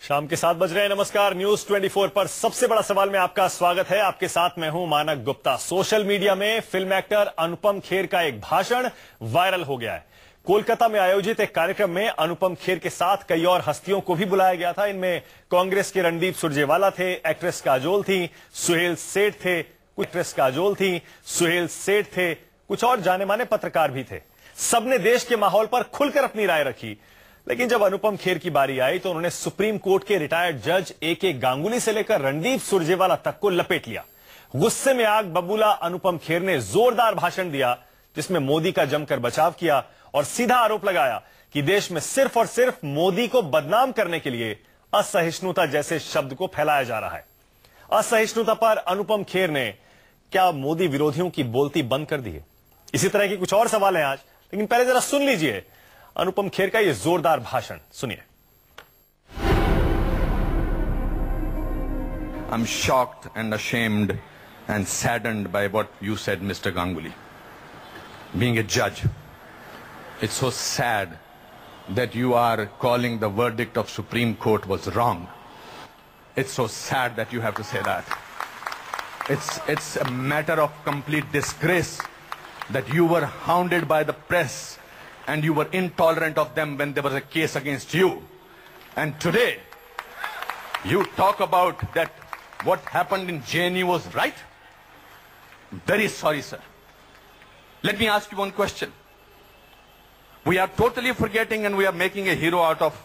शाम के 7 बज रहे हैं। नमस्कार, न्यूज 24 पर सबसे बड़ा सवाल में आपका स्वागत है। आपके साथ मैं हूं मानक गुप्ता। सोशल मीडिया में फिल्म एक्टर अनुपम खेर का एक भाषण वायरल हो गया है। कोलकाता में आयोजित एक कार्यक्रम में अनुपम खेर के साथ कई और हस्तियों को भी बुलाया गया था। इनमें कांग्रेस के रणदीप सुरजेवाला थे, एक्ट्रेस काजोल थी, सुहेल सेठ थे, कुछ और जाने माने पत्रकार भी थे। सबने देश के माहौल पर खुलकर अपनी राय रखी। लेकिन जब अनुपम खेर की बारी आई तो उन्होंने सुप्रीम कोर्ट के रिटायर्ड जज ए.के. गांगुली से लेकर रणदीप सुरजेवाला तक को लपेट लिया। गुस्से में आग बबूला अनुपम खेर ने जोरदार भाषण दिया, जिसमें मोदी का जमकर बचाव किया और सीधा आरोप लगाया कि देश में सिर्फ और सिर्फ मोदी को बदनाम करने के लिए असहिष्णुता जैसे शब्द को फैलाया जा रहा है। असहिष्णुता पर अनुपम खेर ने क्या मोदी विरोधियों की बोलती बंद कर दी है? इसी तरह की कुछ और सवाल हैं आज, लेकिन पहले जरा सुन लीजिए अनुपम खेर का यह जोरदार भाषण। सुनिए। I'm shocked and ashamed and saddened by what you said, Mr. Ganguly. Being a judge, it's so sad that you are calling the verdict of Supreme Court was wrong. It's so sad that you have to say that. It's a matter of complete disgrace that you were hounded by the press and you were intolerant of them when there was a case against you. And today, you talk about that what happened in JNU was right? Very sorry, sir. Let me ask you one question. We are totally forgetting and we are making a hero out of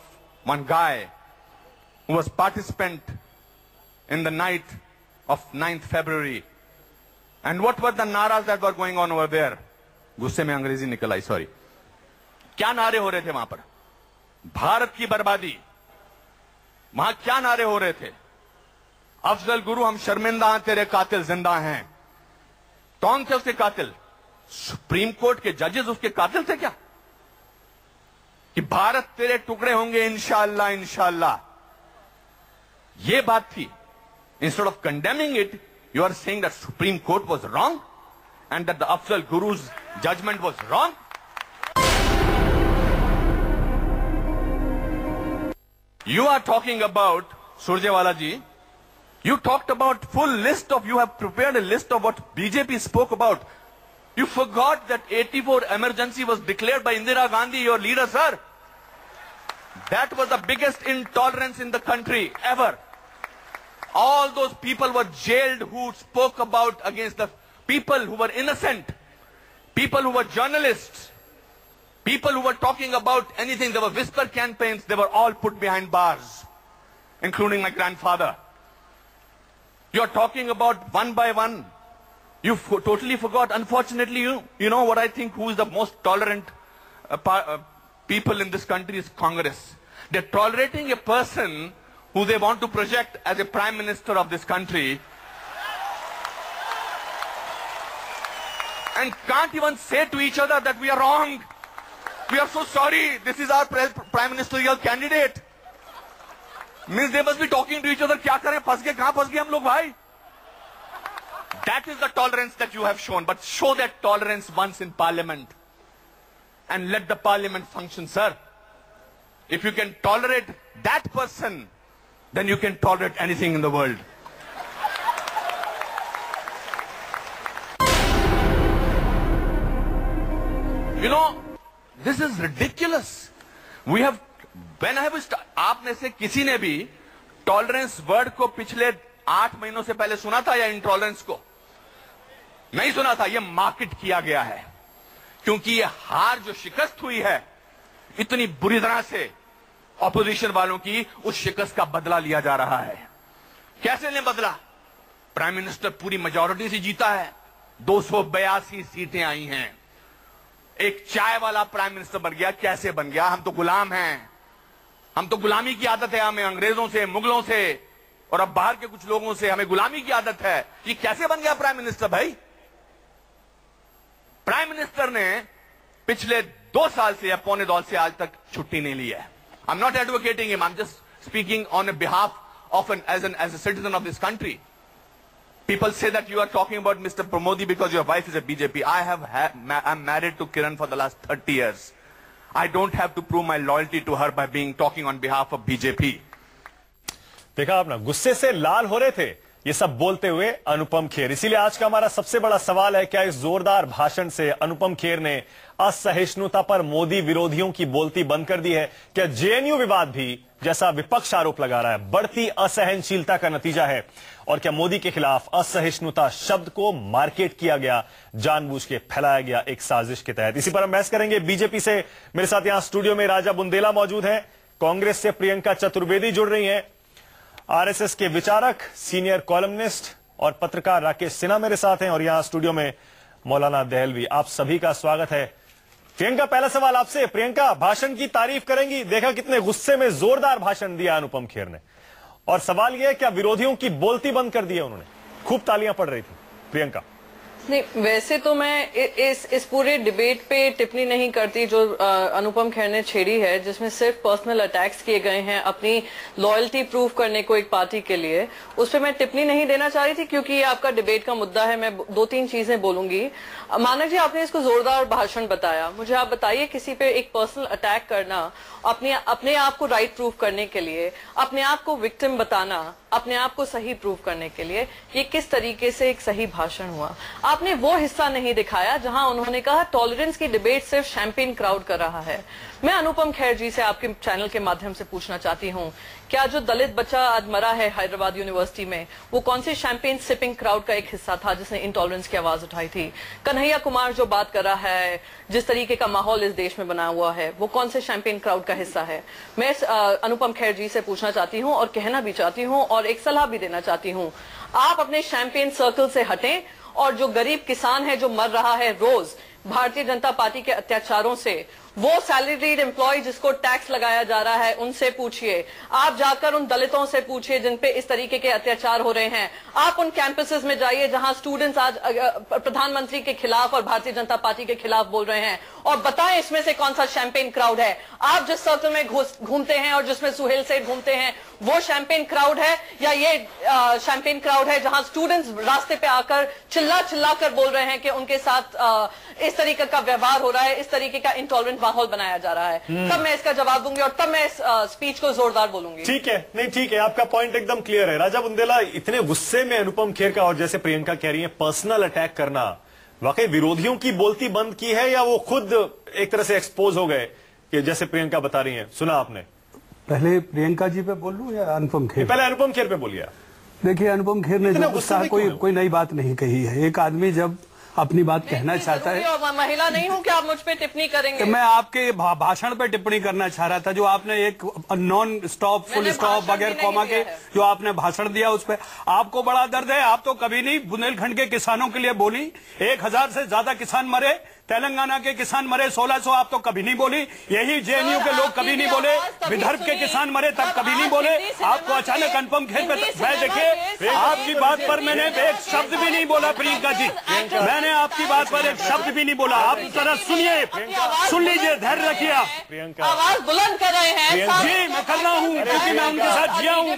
one guy who was participant in the night of 9th February. And what were the naras that were going on over there? गुस्से में अंग्रेजी निकल आई, sorry. क्या नारे हो रहे थे वहां पर? भारत की बर्बादी। वहां क्या नारे हो रहे थे? अफजल गुरु हम शर्मिंदा हैं, तेरे कातिल जिंदा हैं। कौन थे उसके कातिल? सुप्रीम कोर्ट के जजेस उसके कातिल थे क्या? कि भारत तेरे टुकड़े होंगे इंशाअल्लाह इंशाअल्लाह, ये बात थी। Instead of condemning it, you are saying that Supreme Court was wrong and that the Afzal Guru's judgment was wrong. You are talking about, Surjewala ji, you talked about full list of, you have prepared a list of what BJP spoke about. You forgot that 84 emergency was declared by Indira Gandhi, your leader, sir. That was the biggest intolerance in the country ever. All those people were jailed who spoke about against the people who were innocent, people who were journalists, people who were talking about anything. There were whisper campaigns. They were all put behind bars, including my grandfather. You are talking about one by one. You totally forgot. Unfortunately, you know what I think, who is the most tolerant people in this country is Congress. They're tolerating a person who they want to project as a prime minister of this country, and can't even say to each other that we are wrong. We are so sorry. This is our prime ministerial candidate. Means they must be talking to each other. क्या करें? फंस गए, कहाँ फंस गए हम लोग भाई? That is the tolerance that you have shown. But show that tolerance once in parliament and let the parliament function, sir. If you can tolerate that person, then you can tolerate anything in the world. You know, this is ridiculous. We have, when I was, आप में से किसी ने भी tolerance word को पिछले 8 महीनों से पहले सुना था या intolerance को? नहीं सुना था। ये मार्केट किया गया है, क्योंकि ये हार जो शिकस्त हुई है इतनी बुरी तरह से ऑपोजिशन वालों की, उस शिकस्त का बदला लिया जा रहा है। कैसे ने बदला? प्राइम मिनिस्टर पूरी मेजॉरिटी से जीता है, 282 सीटें आई हैं। एक चाय वाला प्राइम मिनिस्टर बन गया। कैसे बन गया? हम तो गुलाम हैं, हम तो गुलामी की आदत है, हमें अंग्रेजों से, मुगलों से और अब बाहर के कुछ लोगों से हमें गुलामी की आदत है। ये कैसे बन गया प्राइम मिनिस्टर भाई? प्राइम मिनिस्टर ने पिछले 2 साल से या पौने 2 से आज तक छुट्टी नहीं ली है। I'm not advocating him. I'm just speaking on behalf of as a citizen of this country. People say that you are talking about Mr. Pramodi because your wife is a BJP. I'm married to Kiran for the last 30 years. I don't have to prove my loyalty to her by talking on behalf of BJP. देखा आपने, गुस्से से लाल हो रहे थे ये सब बोलते हुए अनुपम खेर। इसीलिए आज का हमारा सबसे बड़ा सवाल है, क्या इस जोरदार भाषण से अनुपम खेर ने असहिष्णुता पर मोदी विरोधियों की बोलती बंद कर दी है? क्या जेएनयू विवाद भी, जैसा विपक्ष आरोप लगा रहा है, बढ़ती असहनशीलता का नतीजा है? और क्या मोदी के खिलाफ असहिष्णुता शब्द को मार्केट किया गया, जानबूझ के फैलाया गया एक साजिश के तहत? इसी पर हम बहस करेंगे। बीजेपी से मेरे साथ यहां स्टूडियो में राजा बुंदेला मौजूद है, कांग्रेस से प्रियंका चतुर्वेदी जुड़ रही हैं, आरएसएस के विचारक, सीनियर कॉलमनिस्ट और पत्रकार राकेश सिन्हा मेरे साथ हैं, और यहां स्टूडियो में मौलाना दहलवी। आप सभी का स्वागत है। प्रियंका, पहला सवाल आपसे। प्रियंका, भाषण की तारीफ करेंगी? देखा कितने गुस्से में जोरदार भाषण दिया अनुपम खेर ने, और सवाल यह है क्या विरोधियों की बोलती बंद कर दी है उन्होंने? खूब तालियां पड़ रही थी। प्रियंका, नहीं, वैसे तो मैं इस पूरे डिबेट पे टिप्पणी नहीं करती जो अनुपम खेर ने छेड़ी है, जिसमें सिर्फ पर्सनल अटैक्स किए गए हैं अपनी लॉयल्टी प्रूव करने को एक पार्टी के लिए। उस पर मैं टिप्पणी नहीं देना चाह रही थी क्योंकि ये आपका डिबेट का मुद्दा है। मैं 2-3 चीजें बोलूंगी। मानक जी, आपने इसको जोरदार भाषण बताया, मुझे आप बताइए, किसी पे एक पर्सनल अटैक करना अपने आप को राइट प्रूव करने के लिए, अपने आप को विक्टिम बताना, अपने आप को सही प्रूव करने के लिए, ये किस तरीके से एक सही भाषण हुआ? आपने वो हिस्सा नहीं दिखाया जहां उन्होंने कहा टॉलरेंस की डिबेट सिर्फ शैंपेन क्राउड कर रहा है। मैं अनुपम खेर जी से आपके चैनल के माध्यम से पूछना चाहती हूं, क्या जो दलित बच्चा आज मरा है हैदराबाद यूनिवर्सिटी में, वो कौन से शैंपेन सिपिंग क्राउड का एक हिस्सा था जिसने इंटॉलरेंस की आवाज उठाई थी? कन्हैया कुमार जो बात कर रहा है, जिस तरीके का माहौल इस देश में बना हुआ है, वो कौन से शैंपेन क्राउड का हिस्सा है? मैं अनुपम खेर जी से पूछना चाहती हूं और कहना भी चाहती हूं और एक सलाह भी देना चाहती हूं, आप अपने शैंपेन सर्कल से हटें और जो गरीब किसान है जो मर रहा है रोज भारतीय जनता पार्टी के अत्याचारों से, वो सैलरीड एम्प्लॉय जिसको टैक्स लगाया जा रहा है, उनसे पूछिए। आप जाकर उन दलितों से पूछिए जिन पे इस तरीके के अत्याचार हो रहे हैं। आप उन कैंपसेस में जाइए जहां स्टूडेंट्स आज प्रधानमंत्री के खिलाफ और भारतीय जनता पार्टी के खिलाफ बोल रहे हैं, और बताएं इसमें से कौन सा शैंपेन क्राउड है। आप जिस सर्कल में घूमते हैं और जिसमें सुहेल सेठ घूमते हैं, वो शैंपेन क्राउड है या ये शैंपेन क्राउड है जहां स्टूडेंट्स रास्ते पे आकर चिल्ला कर बोल रहे हैं कि उनके साथ इस तरीके का व्यवहार हो रहा है, इस तरीके का इंटॉलरेंट माहौल बनाया जा रहा है? तब मैं इसका जवाब दूंगी और तब मैं इस स्पीच को जोरदार बोलूंगी। ठीक है, नहीं ठीक है, आपका पॉइंट एकदम क्लियर है। राजा बुंदेला, इतने गुस्से में अनुपम खेर का और जैसे प्रियंका कह रही है पर्सनल अटैक करना, वाकई विरोधियों की बोलती बंद की है या वो खुद एक तरह से एक्सपोज हो गए कि जैसे प्रियंका बता रही है? सुना आपने? पहले प्रियंका जी पे बोलूं या अनुपम खेर? पहले अनुपम खेर पे बोलिए। देखिए, अनुपम खेर ने जो गुस्सा कोई नई बात नहीं कही है। एक आदमी जब अपनी बात कहना चाहता है, महिला नहीं हूं कि आप मुझ पे टिप्पणी करेंगे। मैं आपके भाषण पे टिप्पणी करना चाह रहा था, जो आपने एक नॉन स्टॉप फुल स्टॉप बगैर कॉमा के जो आपने भाषण दिया, उस पे आपको बड़ा दर्द है। आप तो कभी नहीं बुंदेलखंड के किसानों के लिए बोली। 1000 से ज्यादा किसान मरे, तेलंगाना के किसान मरे 1600, आप तो कभी नहीं बोली। यही जेएनयू के लोग कभी नहीं बोले। विदर्भ के किसान मरे तब कभी नहीं बोले। आपको अचानक अनुपम खेर पे, मैं देखिए आपकी बात पर मैंने एक शब्द भी नहीं बोला। प्रियंका जी, मैंने आपकी बात पर एक शब्द भी नहीं बोला। आप जरा सुनिए, सुन लीजिए, धैर्य रखिए। आप प्रियंका आवाज बुलंद कर रहे हैं जी, मैं कर रहा हूँ क्योंकि मैं उनके साथ जिया हूँ।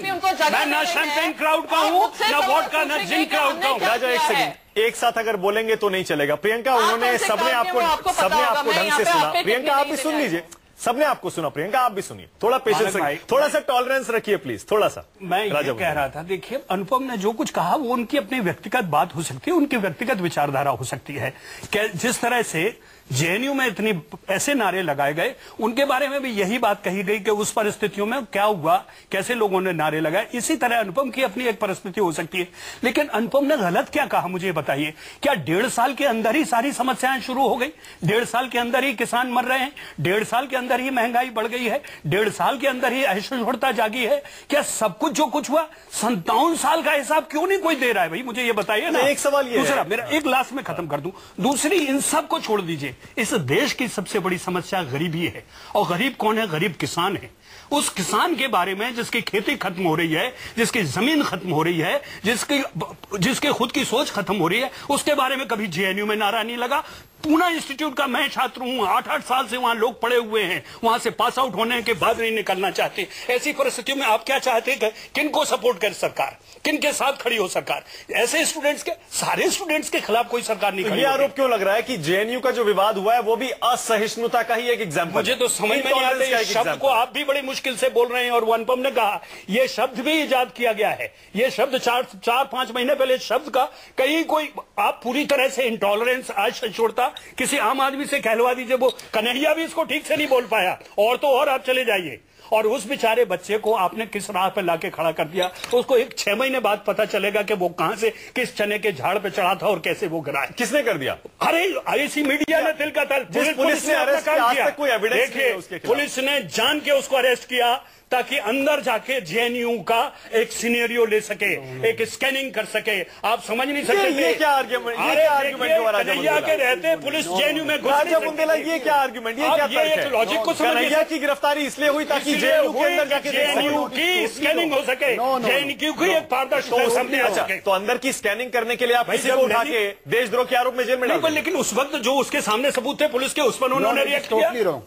मैं ना शैंपेन क्राउड का हूँ, ना वोडका, ना जिन क्राउड का हूँ। राजा, एक सेकंड, एक साथ अगर बोलेंगे तो नहीं चलेगा। प्रियंका, उन्होंने सबने आपको ढंग से सुना। प्रियंका, आप भी सुन लीजिए, सबने आपको सुना। प्रियंका, आप भी सुनिए, थोड़ा पेशेंस रखिए, थोड़ा सा टॉलरेंस रखिए प्लीज, थोड़ा सा। मैं ये कह रहा था, देखिए अनुपम ने जो कुछ कहा वो उनकी अपनी व्यक्तिगत बात हो सकती है, उनकी व्यक्तिगत विचारधारा हो सकती है। जिस तरह से जेएनयू में इतनी ऐसे नारे लगाए गए, उनके बारे में भी यही बात कही गई कि उस परिस्थितियों में क्या हुआ, कैसे लोगों ने नारे लगाए। इसी तरह अनुपम की अपनी एक परिस्थिति हो सकती है। लेकिन अनुपम ने गलत क्या कहा, मुझे बताइए? क्या 1.5 साल के अंदर ही सारी समस्याएं शुरू हो गई? 1.5 साल के अंदर ही किसान मर रहे हैं? 1.5 साल के अंदर ही महंगाई बढ़ गई है? 1.5 साल के अंदर ही असहिष्णुता जागी है? क्या सब कुछ जो कुछ हुआ 57 साल का हिसाब क्यों नहीं कोई दे रहा है? भाई मुझे ये बताइए ना। एक सवाल ये दूसरा, मेरा एक लास्ट में खत्म कर दूं। दूसरी, इन सब को छोड़ दीजिए, इस देश की सबसे बड़ी समस्या गरीबी है। और गरीब कौन है? गरीब किसान है। उस किसान के बारे में जिसकी खेती खत्म हो रही है, जिसकी जमीन खत्म हो रही है, जिसके खुद की सोच खत्म हो रही है, उसके बारे में कभी जेएनयू में नारा नहीं लगा। पूना इंस्टीट्यूट का मैं छात्र हूं, 8-8 साल से वहां लोग पड़े हुए हैं, वहां से पास आउट होने के बाद नहीं निकलना चाहते। ऐसी परिस्थितियों में आप क्या चाहते हैं? किनको सपोर्ट करे सरकार? किनके साथ खड़ी हो सरकार? ऐसे स्टूडेंट्स के, सारे स्टूडेंट्स के खिलाफ कोई सरकार नहीं खड़ी। ये आरोप क्यों लग रहा है कि जेएनयू का जो विवाद विवाद हुआ है वो भी असहिष्णुता का ही एक एग्जाम्पल। मुझे तो समझ में नहीं आता इस शब्द को आप भी बड़ी मुश्किल से बोल रहे हैं, और अनुपम ने कहा यह शब्द भी इजाद किया गया है। यह शब्द 4-5 महीने पहले शब्द का कहीं कोई आप पूरी तरह से इंटॉलरेंस असहिष्णुता किसी आम आदमी से कहलवा दीजिए, वो कन्हैया भी इसको ठीक से नहीं बोल पाया, और तो और आप चले जाइए। और उस बेचारे बच्चे को आपने किस राह पे लाके खड़ा कर दिया, तो उसको 6 महीने बाद पता चलेगा कि वो कहां से किस चने के झाड़ पे चढ़ा था और कैसे वो गिरा। किसने कर दिया? अरे ऐसी मीडिया ने दिल का तल, पुलिस ने अरेस्ट किया, आज तक कोई एविडेंस नहीं है उसके खिलाफ। पुलिस ने जान के उसको अरेस्ट किया ताकि अंदर जाके जेएनयू का एक सिनेरियो ले सके, एक स्कैनिंग कर सके। आप समझ नहीं सकते ये क्या आर्गुमेंट? कन्हैया के रहते पुलिस जेएनयू में घुस नहीं सकती। ये क्या आर्गुमेंट? ये क्या तर्क है? लॉजिक को समझिए। कन्हैया की गिरफ्तारी इसलिए हुई ताकि जेएनयू के अंदर जाके जेएनयू की स्कैनिंग हो सके, जेएनयू की एक पारदर्शिता सामने आ सके। तो अंदर की स्कैनिंग करने के लिए आप किसी को उठा के देशद्रोह के आरोप में जेल में डाल? लेकिन उस वक्त जो उसके सामने सबूत थे पुलिस के, उस पर उन्होंने रिएक्ट किया।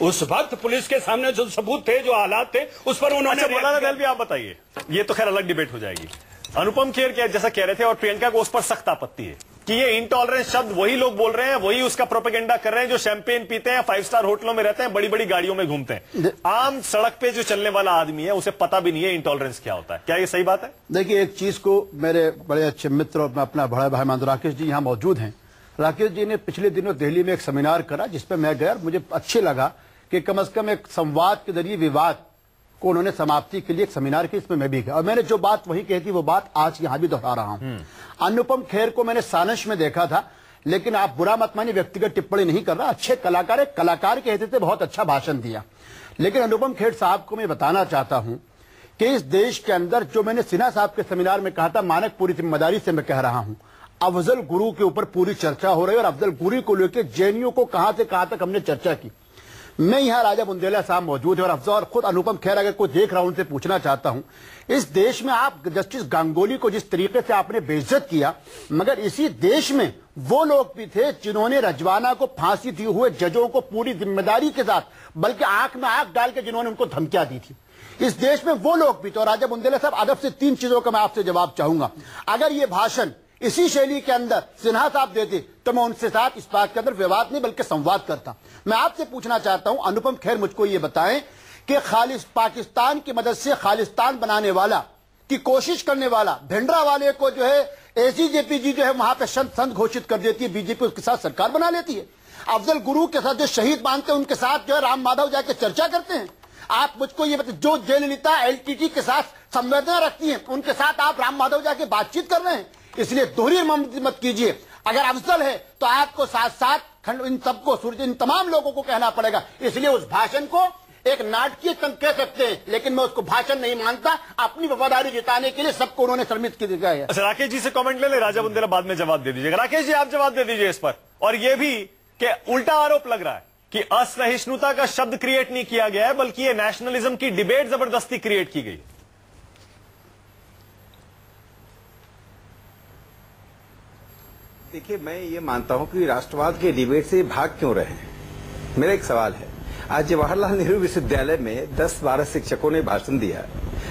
उस वक्त पुलिस के सामने जो सबूत थे, जो हालात थे, उस पर उन्होंने। मौलाना दहलवी आप बताइए, ये तो खैर अलग डिबेट हो जाएगी। अनुपम खेर क्या जैसा कह रहे थे और प्रियंका को उस पर सख्त आपत्ति है कि ये इंटॉलरेंस शब्द वही लोग बोल रहे हैं, वही उसका प्रोपेगेंडा कर रहे हैं जो शैंपेन पीते हैं, 5 स्टार होटलों में रहते हैं, बड़ी बड़ी गाड़ियों में घूमते हैं। आम सड़क पे जो चलने वाला आदमी है उसे पता भी नहीं है इंटॉलरेंस क्या होता है। क्या ये सही बात है? देखिए, एक चीज को मेरे बड़े अच्छे मित्र और अपना बड़ा भाई मान राकेश जी यहाँ मौजूद हैं। राकेश जी ने पिछले दिनों दिल्ली में एक सेमिनार करा जिसपे मैं गया, मुझे अच्छे लगा कि कम से कम एक संवाद के जरिए विवाद को उन्होंने समाप्ति के लिए एक सेमिनार की, इसमें मैं भी गया और मैंने जो बात वही कही थी वो बात आज यहां भी दोहरा रहा हूं। अनुपम खेर को मैंने सानश में देखा था, लेकिन आप बुरा मत मानिए, व्यक्तिगत टिप्पणी नहीं कर रहा, अच्छे कलाकार, एक कलाकार कहते थे, बहुत अच्छा भाषण दिया। लेकिन अनुपम खेर साहब को मैं बताना चाहता हूं कि इस देश के अंदर जो मैंने सिन्हा साहब के सेमिनार में कहा था, मानक पूरी जिम्मेदारी से मैं कह रहा हूं, अफजल गुरु के ऊपर पूरी चर्चा हो रही है और अफजल गुरु को लेकर जेएनयू को कहां से कहां तक हमने चर्चा की। मैं यहां राजा बुंदेला साहब मौजूद है और अफजल और खुद अनुपम खेर अगर कोई देख रहा हूं उनसे पूछना चाहता हूं, इस देश में आप जस्टिस गांगुली को जिस तरीके से आपने बेइज्जत किया, मगर इसी देश में वो लोग भी थे जिन्होंने रजवाना को फांसी दिए हुए जजों को पूरी जिम्मेदारी के साथ, बल्कि आंख में आंख डाल के जिन्होंने उनको धमकियां दी थी, इस देश में वो लोग भी। तो राजा बुंदेला साहब, अदब से 3 चीजों का मैं आपसे जवाब चाहूंगा। अगर ये भाषण इसी शैली के अंदर सिन्हा साहब देते तो मैं उनसे साथ इस बात के अंदर विवाद नहीं बल्कि संवाद करता। मैं आपसे पूछना चाहता हूं, अनुपम खेर मुझको ये बताएं कि खालिस पाकिस्तान की मदद से खालिस्तान बनाने वाला की कोशिश करने वाला भिंडरा वाले को जो है एसीजेपीजी जो है वहां पे संत घोषित कर देती है, बीजेपी उसके साथ सरकार बना लेती है। अफजल गुरु के साथ जो शहीद मानते हैं उनके साथ जो है राम माधव जाके चर्चा करते हैं। आप मुझको ये बताइए, जो जयललिता एलटीटी के साथ संवेदना रखती है उनके साथ आप राम माधव जाके बातचीत कर रहे हैं। इसलिए दोहरी मत कीजिए। अगर अफजल है तो आपको साथ साथ इन सबको, इन तमाम लोगों को कहना पड़ेगा। इसलिए उस भाषण को एक नाटकीय कह सकते हैं, लेकिन मैं उसको भाषण नहीं मानता। अपनी वफादारी जिताने के लिए सबको उन्होंने सम्मिलित किया है। अच्छा, राकेश जी से कमेंट ले ले, राजा बुंदेला बाद में जवाब दे दीजिएगा। राकेश जी, आप जवाब दे दीजिए इस पर। और यह भी कि उल्टा आरोप लग रहा है कि असहिष्णुता का शब्द क्रिएट नहीं किया गया है, बल्कि ये नेशनलिज्म की डिबेट जबरदस्ती क्रिएट की गई। देखिए, मैं ये मानता हूं कि राष्ट्रवाद के डिबेट से भाग क्यों रहे हैं। मेरा एक सवाल है, आज जवाहरलाल नेहरू विश्वविद्यालय में 10-12 शिक्षकों ने भाषण दिया,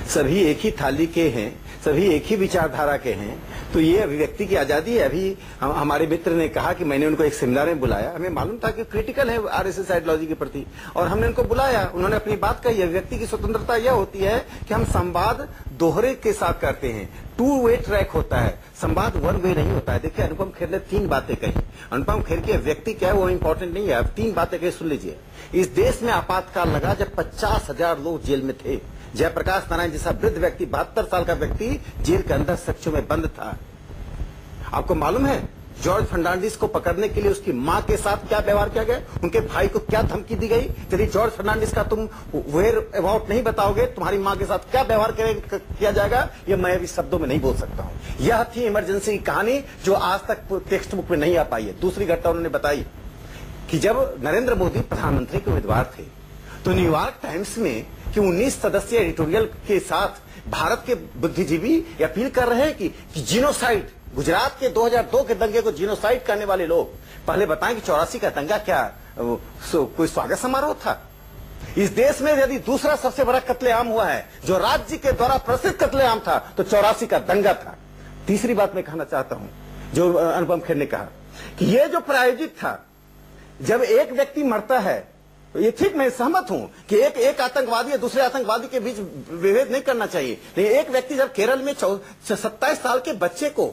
सभी एक ही थाली के हैं, सभी एक ही विचारधारा के हैं, तो ये अभिव्यक्ति की आजादी है। अभी हमारे मित्र ने कहा कि मैंने उनको एक सेमिनार में बुलाया, हमें मालूम था कि क्रिटिकल है आरएसएस आइडियोलॉजी के प्रति, और हमने उनको बुलाया, उन्होंने अपनी बात कही। अभिव्यक्ति की स्वतंत्रता यह होती है कि हम संवाद दोहरे के साथ करते हैं, 2 वे ट्रैक होता है, संवाद 1 वे नहीं होता है। देखिए, अनुपम खेर ने 3 बातें कही। अनुपम खेर की व्यक्ति क्या है वो इंपॉर्टेंट नहीं है, अब 3 बातें कही, सुन लीजिए। इस देश में आपातकाल लगा जब 50,000 लोग जेल में थे। जयप्रकाश नारायण जैसा वृद्ध व्यक्ति, 72 साल का व्यक्ति जेल के अंदर सेक्शों में बंद था। आपको मालूम है जॉर्ज फर्नांडिस को पकड़ने के लिए उसकी मां के साथ क्या व्यवहार किया गया, उनके भाई को क्या धमकी दी गई। यदि जॉर्ज फर्नांडिस का तुम वेयर अबाउट नहीं बताओगे, तुम्हारी मां के साथ क्या व्यवहार किया जाएगा, ये मैं अभी शब्दों में नहीं बोल सकता हूं। यह थी इमरजेंसी की कहानी जो आज तक टेक्स्ट बुक में नहीं आ पाई है। दूसरी घटना उन्होंने बताई कि जब नरेंद्र मोदी प्रधानमंत्री के उम्मीदवार थे तो न्यूयॉर्क टाइम्स में कि 19 सदस्यीय एडिटोरियल के साथ भारत के बुद्धिजीवी अपील कर रहे हैं कि जीनोसाइड, गुजरात के 2002 के दंगे को जीनोसाइड करने वाले लोग, पहले बताएं कि 84 का दंगा क्या कोई स्वागत समारोह था? इस देश में यदि दूसरा सबसे बड़ा कत्लेआम हुआ है जो राज्य के द्वारा प्रसिद्ध कत्लेआम था तो 84 का दंगा था। तीसरी बात मैं कहना चाहता हूं, जो अनुपम खेर ने कहा कि यह जो प्रायोजित था, जब एक व्यक्ति मरता है तो ये ठीक, मैं सहमत हूं कि एक आतंकवादी या दूसरे आतंकवादी के बीच विभेद नहीं करना चाहिए, लेकिन एक व्यक्ति जब केरल में 27 साल के बच्चे को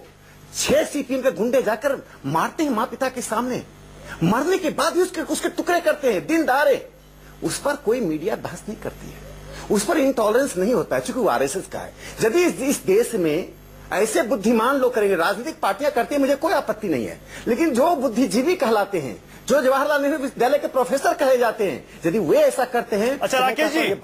6 सीपीएम के गुंडे जाकर मारते हैं मां पिता के सामने, मरने के बाद भी उसके टुकड़े करते हैं दिन दहाड़े, उस पर कोई मीडिया बहस नहीं करती है, उस पर इंटॉलरेंस नहीं होता है, चूंकि वो आरएसएस का है। यदि इस देश में ऐसे बुद्धिमान लोग करेंगे, राजनीतिक पार्टियां करती है, मुझे कोई आपत्ति नहीं है, लेकिन जो बुद्धिजीवी कहलाते हैं, जो जवाहरलाल नेहरू विश्वविद्यालय के प्रोफेसर कहे जाते हैं, यदि वे ऐसा करते हैं। अच्छा राकेश जी एक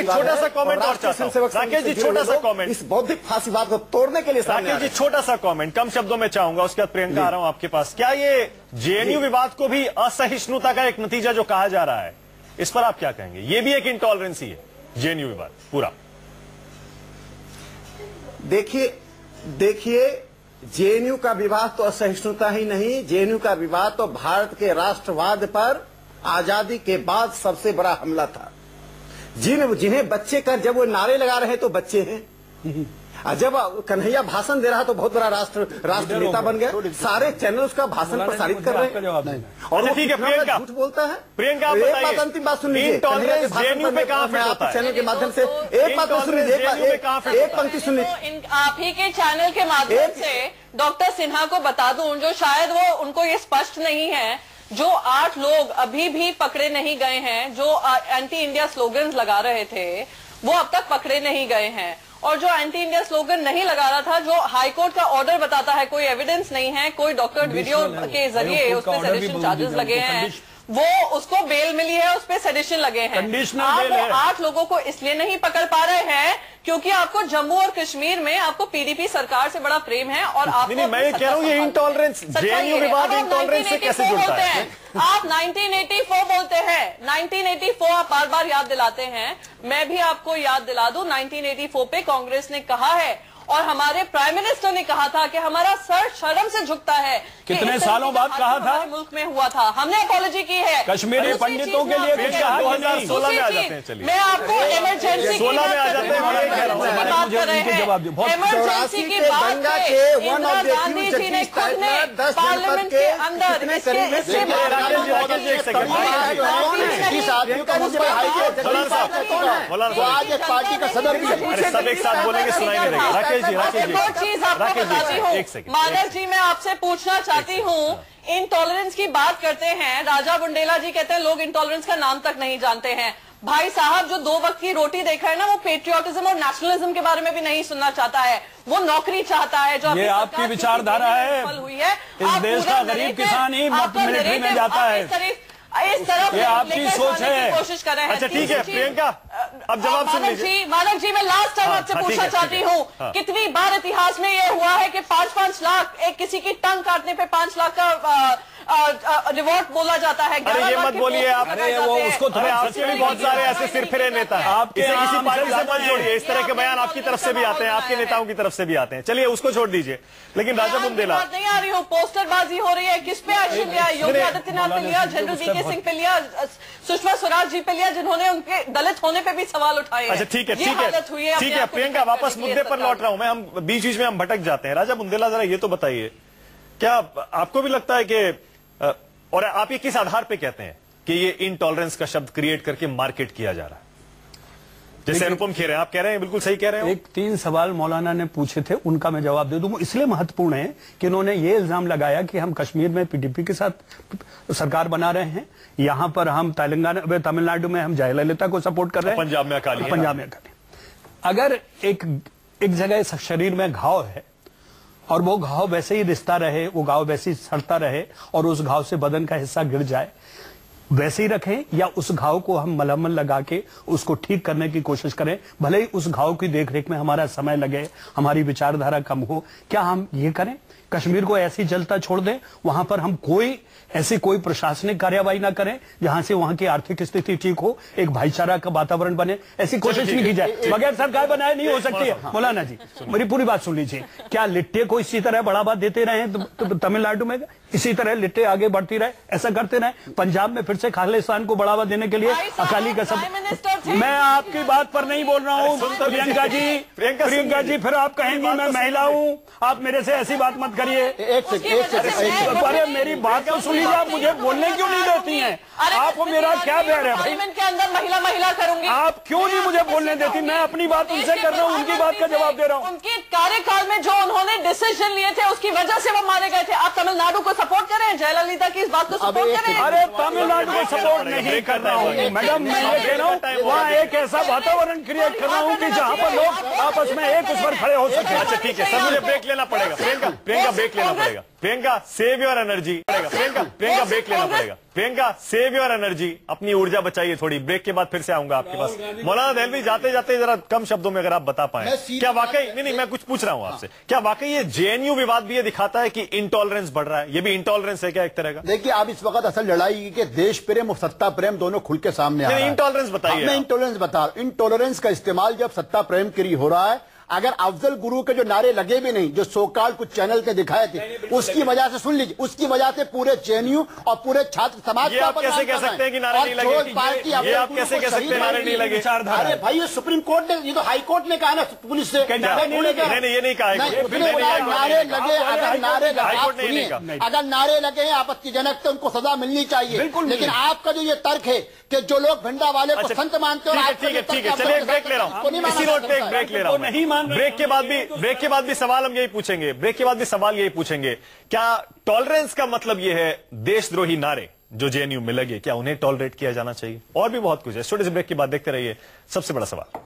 छोटा सा कमेंट और चाहता हूं। राकेश जी छोटा सा कमेंट, इस बौद्धिक फांसीवाद को तोड़ने के लिए राकेश जी छोटा सा कमेंट कम शब्दों में चाहूंगा, उसके बाद प्रियंका आ रहा हूं आपके पास। क्या ये जेएनयू विवाद को भी असहिष्णुता का एक नतीजा जो कहा जा रहा है, इस पर आप क्या कहेंगे? ये भी एक इंटॉलरेंसी है जेएनयू विवाद पूरा। देखिए जेएनयू का विवाद तो असहिष्णुता ही नहीं, जेएनयू का विवाद तो भारत के राष्ट्रवाद पर आजादी के बाद सबसे बड़ा हमला था। जिन्हें बच्चे का, जब वो नारे लगा रहे तो बच्चे हैं, जब कन्हैया भाषण दे रहा तो बहुत बड़ा राष्ट्र नेता बन गया, सारे चैनल उसका भाषण प्रसारित कर रहे हैं। और ठीक है, प्रियंका झूठ बोलता है। प्रियंका एक बात, अंतिम बात सुन लीजिए, जेएनयू पे कहां फिट होता है? चैनल के माध्यम से एक बात सुन लीजिए, एक पंक्ति सुन लीजिए। आप ही के चैनल के माध्यम से डॉक्टर सिन्हा को बता दूं, जो शायद वो उनको ये स्पष्ट नहीं है, जो 8 लोग अभी भी पकड़े नहीं गए हैं, जो एंटी इंडिया स्लोगन्स लगा रहे थे, वो अब तक पकड़े नहीं गए हैं। और जो एंटी इंडिया स्लोगन नहीं लगा रहा था, जो हाईकोर्ट का ऑर्डर बताता है, कोई एविडेंस नहीं है, कोई डॉक्टर वीडियो के जरिए उस पर सेडिशन चार्जेस लगे हैं, वो उसको बेल मिली है, उस पर सेडिशन लगे हैं। आप 8 लोगों को इसलिए नहीं पकड़ पा रहे हैं क्योंकि आपको जम्मू और कश्मीर में आपको पीडीपी सरकार से बड़ा प्रेम है, और आपको नहीं, मैं कह रहा हूं ये इंटॉलरेंस, जेएनयू विवाद इंटॉलरेंस से कैसे जुड़ता है? आप 1984 बोलते हैं, 1984 आप बार बार याद दिलाते हैं, मैं भी आपको याद दिला दूं, 1984 पे कांग्रेस ने कहा है और हमारे प्राइम मिनिस्टर ने कहा था कि हमारा सर शर्म से झुकता है। कितने सालों बाद कहा था? मुल्क में हुआ था, हमने अपॉलॉजी की है। कश्मीरी पंडितों के लिए कुछ कहा? 2016 में आ जाते हैं, चलिए मैं आपको इमरजेंसी 16 में आ जाते हैं, बात कर रहे हैं, इमरजेंसी की बात इंदिरा गांधी जी ने खुद ने पार्लियामेंट के अंदर आज एक पार्टी का सदर भी है, सब एक साथ बोलेंगे सुनाई नहीं देगा। राकेश जी एक चीज आपको बताती हूँ, मानव जी, मैं आपसे पूछना चाहती हूँ, इंटॉलरेंस की बात करते हैं, राजा बुंडेला जी कहते हैं लोग इंटॉलरेंस का नाम तक नहीं जानते हैं। भाई साहब जो 2 वक्त की रोटी देख रहे हैं ना, वो पेट्रियोटिज्म और नेशनलिज्म के बारे में भी नहीं सुनना चाहता है, वो नौकरी चाहता है। जो ये आपकी विचारधारा है, इस देश का गरीब किसान ही मिलिट्री में जाता है, इस तरफ ये आपकी सोच है। कोशिश कर रहे हैं। अच्छा ठीक है प्रियंका, अब जवाब सुन लीजिए। मानव जी, मैं लास्ट टाइम आपसे पूछना चाहती हूँ, कितनी बार इतिहास में ये हुआ है कि 5-5 लाख, एक किसी की टंग काटने पे 5 लाख का रिवॉर्ड बोला जाता है। अरे ये मत बोलिए आप, अरे वो उसको अरे आपके भी बहुत सारे ऐसे सिरफिरे नेता हैं, आपके किसी पार्टी से मत जोड़िए। इस तरह के बयान आपकी तरफ से भी आते हैं, आपके नेताओं की तरफ से भी आते हैं, चलिए उसको छोड़ दीजिए। लेकिन राजा बुंदेला नहीं आ रही हो, पोस्टरबाजी हो रही है, किस पे एक्शन लिया? योगी आदित्यनाथ पे लिया, जनरल वीके सिंह पे लिया, सुषमा स्वराज जी पे लिया, जिन्होंने उनके दलित होने पे भी सवाल उठाए। अच्छा ठीक है, ठीक है प्रियंका, वापस मुद्दे पर लौट रहा हूं मैं, हम बीच बीच में हम भटक जाते हैं। राजा बुंदेला जरा ये तो बताइए, क्या आपको भी लगता है कि, और आप ये किस आधार पे कहते हैं कि ये इनटॉलरेंस का शब्द क्रिएट करके मार्केट किया जा रहा है? जैसे अनुपम खेर हैं, आप कह रहे हैं बिल्कुल सही कह रहे हैं। एक 3 सवाल मौलाना ने पूछे थे, उनका मैं जवाब दे दूं। वो इसलिए महत्वपूर्ण है कि इन्होंने ये इल्जाम लगाया कि हम कश्मीर में पीडीपी के साथ सरकार बना रहे हैं, यहां पर हम तमिलनाडु में हम जयललिता को सपोर्ट कर रहे हैं, पंजाब में अकाली, पंजाब में अकाली। अगर एक जगह शरीर में घाव है और वो घाव वैसे ही रिश्ता रहे, वो घाव वैसे ही सड़ता रहे और उस घाव से बदन का हिस्सा गिर जाए, वैसे ही रखें, या उस घाव को हम मलहम लगा के उसको ठीक करने की कोशिश करें, भले ही उस घाव की देखरेख में हमारा समय लगे, हमारी विचारधारा कम हो, क्या हम ये करें? कश्मीर को ऐसी जलता छोड़ दें, वहां पर हम ऐसी कोई प्रशासनिक कार्यवाही ना करें जहां से वहां की आर्थिक स्थिति ठीक हो, एक भाईचारा का वातावरण बने, ऐसी कोशिश नहीं की जाए। बगैर सरकार बनाए नहीं हो सकती है। मौलाना जी मेरी पूरी बात सुन लीजिए, क्या लिट्टे को इसी तरह बढ़ावा देते रहे तो तमिलनाडु में इसी तरह लिट्टे आगे बढ़ती रहे, ऐसा करते रहे? पंजाब में फिर से खालिस्तान को बढ़ावा देने के लिए अकाली का सब, मैं आपकी बात पर नहीं बोल रहा हूँ प्रियंका जी, फिर आप कहेंगी मैं महिला हूँ, आप मेरे से ऐसी बात मत करिए। एक सेकंड, अरे मेरी बात तो सुन लीजिए, आप मुझे बोलने क्यों नहीं देती हैं? आपको मेरा क्या बैर है भाई? पार्लियामेंट के अंदर महिला करूंगी। आप क्यों नहीं मुझे बोलने देती? मैं अपनी बात उनसे कर रहा हूँ, उनकी बात का जवाब दे रहा हूँ। उनके कार्यकाल में जो उन्होंने डिसीजन लिए थे उसकी वजह से वो मारे गए थे। आप तमिलनाडु को सपोर्ट करें, जयललिता की इस बात को सपोर्ट करें। अरे तमिलनाडु को सपोर्ट नहीं कर रहा हूँ मैडम, मैं ये कह रहा हूँ वहाँ एक ऐसा वातावरण क्रिएट कर रहा हूँ कि जहाँ पर लोग आपस में एक उस पर खड़े हो सके। अच्छा ठीक है सर, मुझे ब्रेक लेना पड़ेगा। प्रियंका ब्रेक लेना पड़ेगा। Priyanka save your energy. Priyanka break लेना पड़ेगा। प्रियंका सेव योर एनर्जी, अपनी ऊर्जा बचाइए थोड़ी। ब्रेक के बाद फिर से आऊंगा आपके पास। मौलाना दहलवी, जाते जाते जरा कम शब्दों में अगर आप बता पाए, क्या वाकई नहीं मैं कुछ पूछ रहा हूं आपसे, क्या वाकई ये जेएनयू विवाद भी ये दिखाता है कि इंटॉलरेंस बढ़ रहा है? ये भी इंटॉलरेंस है क्या एक तरह का? देखिए, आप इस वक्त असल लड़ाई के देश प्रेम और सत्ता प्रेम दोनों खुल के सामने आ रहा है। इंटॉलरेंस बताइए। मैं इंटॉलरेंस बता रहा हूं। इंटॉलरेंस का इस्तेमाल जब सत्ता प्रेम के लिए हो रहा है, अगर अफजल गुरु के जो नारे लगे भी नहीं, जो सोकाल कुछ चैनल पे दिखाए थे, उसकी वजह से सुन लीजिए, उसकी वजह से पूरे जेएनयू और पूरे छात्र समाज ये आप कैसे कह सकते हैं कि नारे नहीं लगे? ये आप कैसे कह सकते हैं नारे नहीं लगे? अरे भाई, ये सुप्रीम कोर्ट ने, ये तो हाई कोर्ट ने कहा ना पुलिस से। नहीं, ये नहीं कहा। नारे लगे, अगर नारे लगे, अगर नारे लगे आपत्तिजनक तो उनको सजा मिलनी चाहिए। लेकिन आपका जो ये तर्क है कि जो लोग भिंडा वाले को संत मानते हो, ठीक है, चलिए ब्रेक ले रहा हूँ, इसी नोट पे एक ब्रेक ले रहा हूँ। ब्रेक के बाद भी सवाल हम यही पूछेंगे। ब्रेक के बाद भी सवाल यही पूछेंगे, क्या टॉलरेंस का मतलब यह है देशद्रोही नारे जो जेएनयू में लगे, क्या उन्हें टॉलरेट किया जाना चाहिए? और भी बहुत कुछ है। छोटे से ब्रेक के बाद देखते रहिए सबसे बड़ा सवाल।